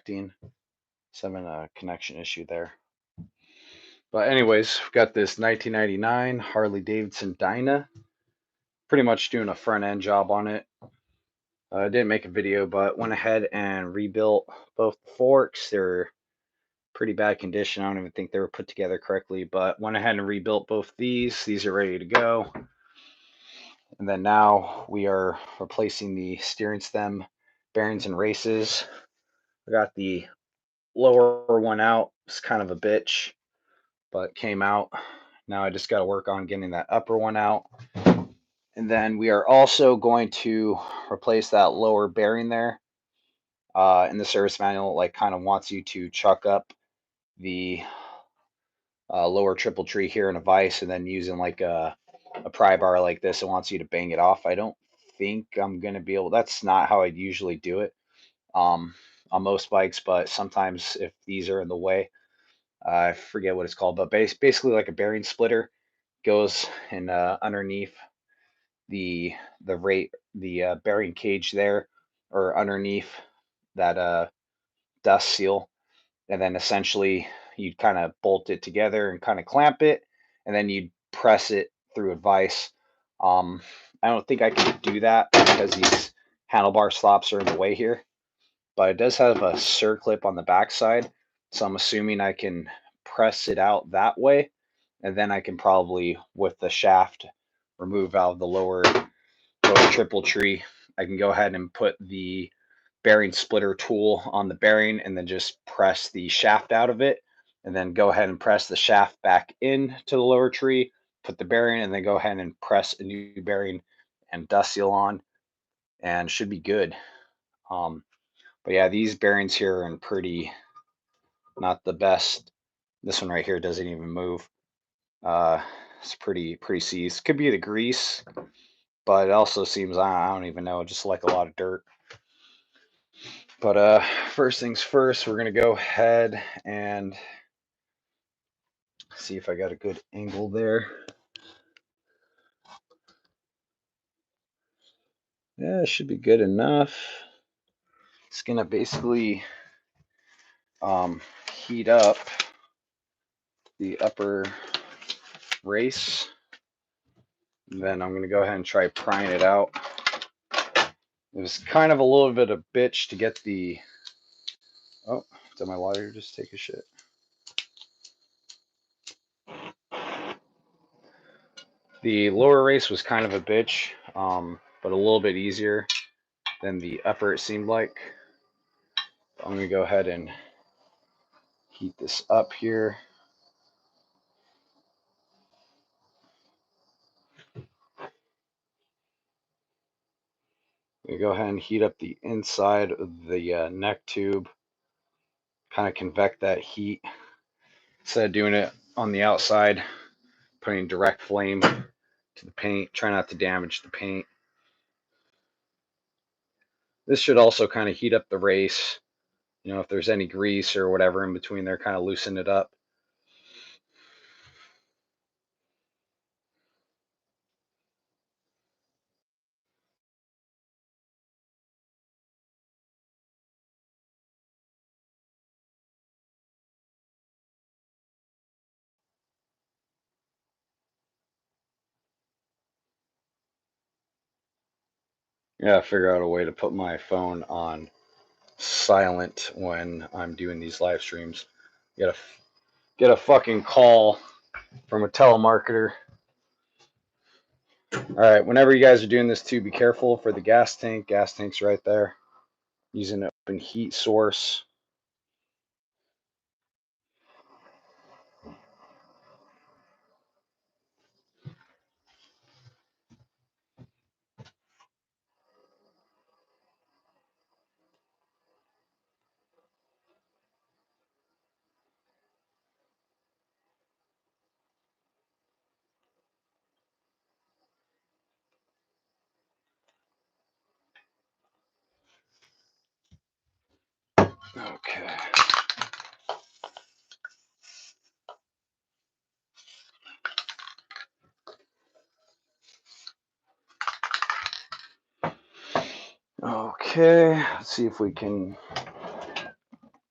connecting. It's having a connection issue there. But anyways, we've got this 1999 Harley Davidson Dyna. Pretty much doing a front end job on it. I didn't make a video, but went ahead and rebuilt both forks. They're pretty bad condition. I don't even think they were put together correctly, but went ahead and rebuilt both these. These are ready to go. And then now we are replacing the steering stem bearings and races. I got the lower one out. It's kind of a bitch, but came out. Now I just got to work on getting that upper one out. And then we are also going to replace that lower bearing there. In the service manual, like kind of wants you to chuck up the lower triple tree here in a vise, and then using like a pry bar like this, it wants you to bang it off. I don't think I'm going to be able, that's not how I'd usually do it on most bikes, but sometimes if these are in the way, I forget what it's called, but basically like a bearing splitter goes in underneath the bearing cage there, or underneath that dust seal, and then essentially you'd kind of bolt it together and kind of clamp it, and then you'd press it through a vise. I don't think I could do that because these handlebar slops are in the way here, but it does have a circlip on the backside, so I'm assuming I can press it out that way, and then I can probably, with the shaft, remove out the lower triple tree. I can go ahead and put the bearing splitter tool on the bearing and then just press the shaft out of it, and then go ahead and press the shaft back in to the lower tree, put the bearing, and then go ahead and press a new bearing and dust seal on, and should be good. But yeah, these bearings here are in pretty, not the best. This one right here doesn't even move. It's pretty seized. Could be the grease, but it also seems, I don't even know, just like a lot of dirt. But first things first, we're gonna go ahead and see if I got a good angle there. Yeah, it should be good enough. It's gonna basically heat up the upper race. And then I'm gonna go ahead and try prying it out. It was kind of a little bit of bitch to get the, oh, did my water just take a shit? The lower race was kind of a bitch, but a little bit easier than the upper, it seemed like. I'm gonna go ahead and heat this up here. We go ahead and heat up the inside of the neck tube, kind of convect that heat instead of doing it on the outside, putting direct flame to the paint. Try not to damage the paint. This should also kind of heat up the race. You know, if there's any grease or whatever in between there, kind of loosen it up. Yeah, figure out a way to put my phone on silent when I'm doing these live streams. Get a fucking call from a telemarketer. All right, whenever you guys are doing this too, be careful for the gas tank. Gas tank's right there. Using an open heat source. Okay. Okay, let's see if we can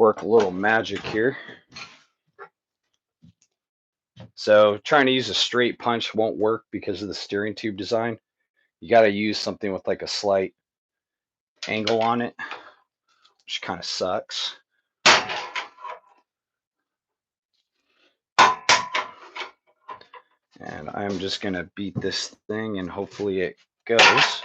work a little magic here. So trying to use a straight punch won't work because of the steering tube design. You got to use something with like a slight angle on it, which kind of sucks. And I'm just going to beat this thing and hopefully it goes.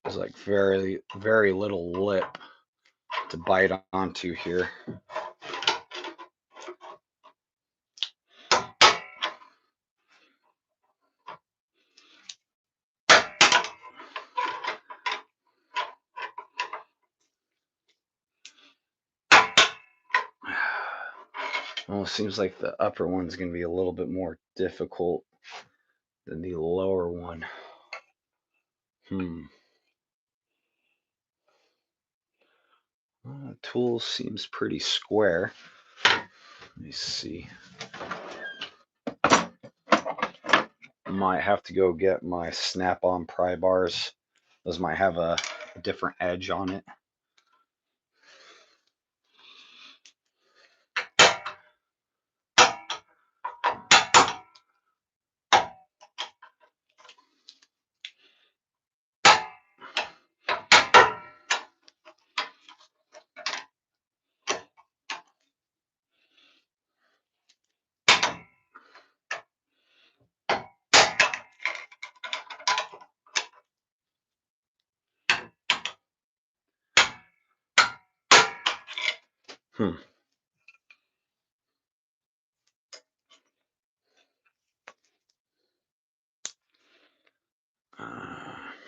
There's like very, very little lip to bite onto here. Well, it seems like the upper one's going to be a little bit more difficult than the lower one. Well, the tool seems pretty square. Let me see. Might have to go get my snap-on pry bars. Those might have a different edge on it.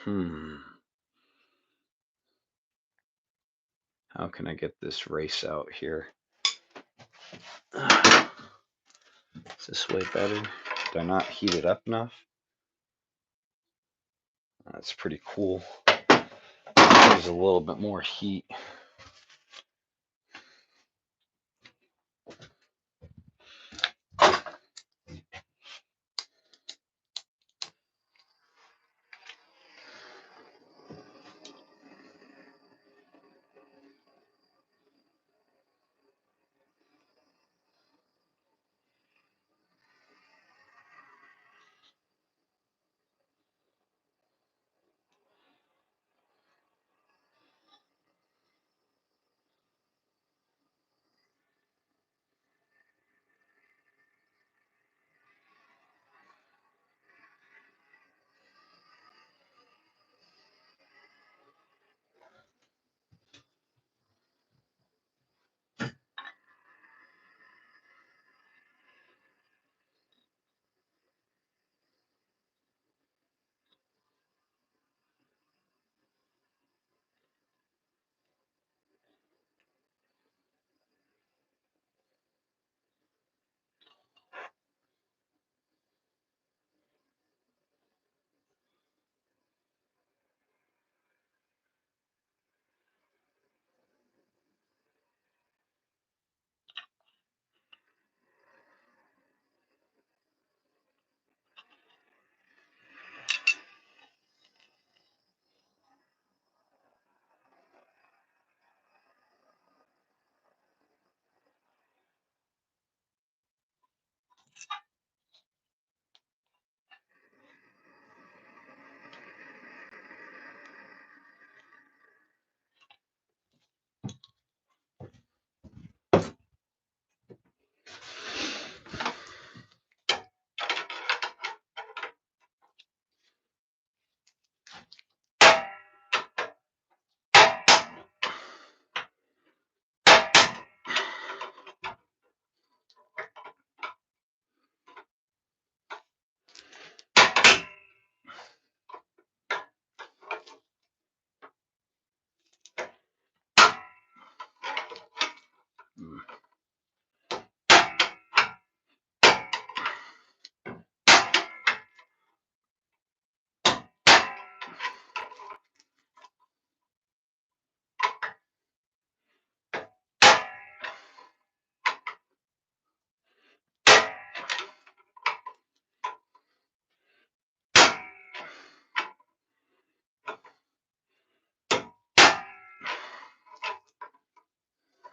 Hmm. How can I get this race out here? Is this way better? Did I not heat it up enough? That's pretty cool. There's a little bit more heat.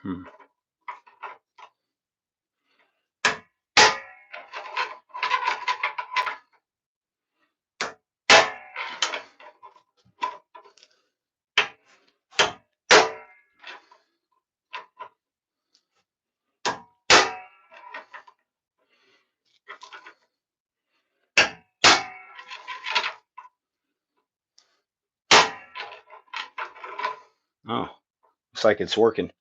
Hmm. Oh, looks like it's working.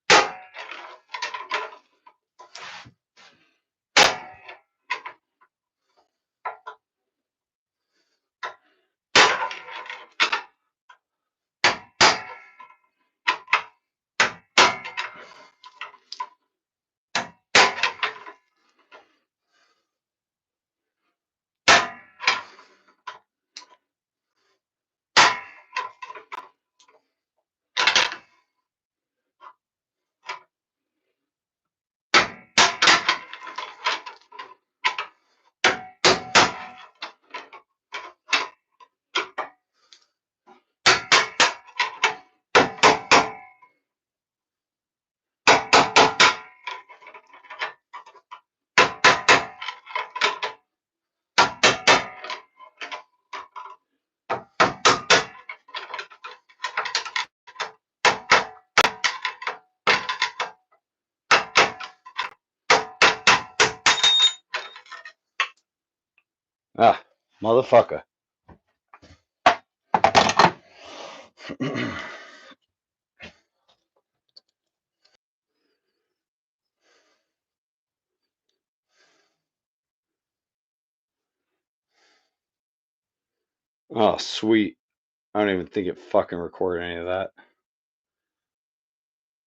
Ah, motherfucker. Oh, sweet. I don't even think it fucking recorded any of that.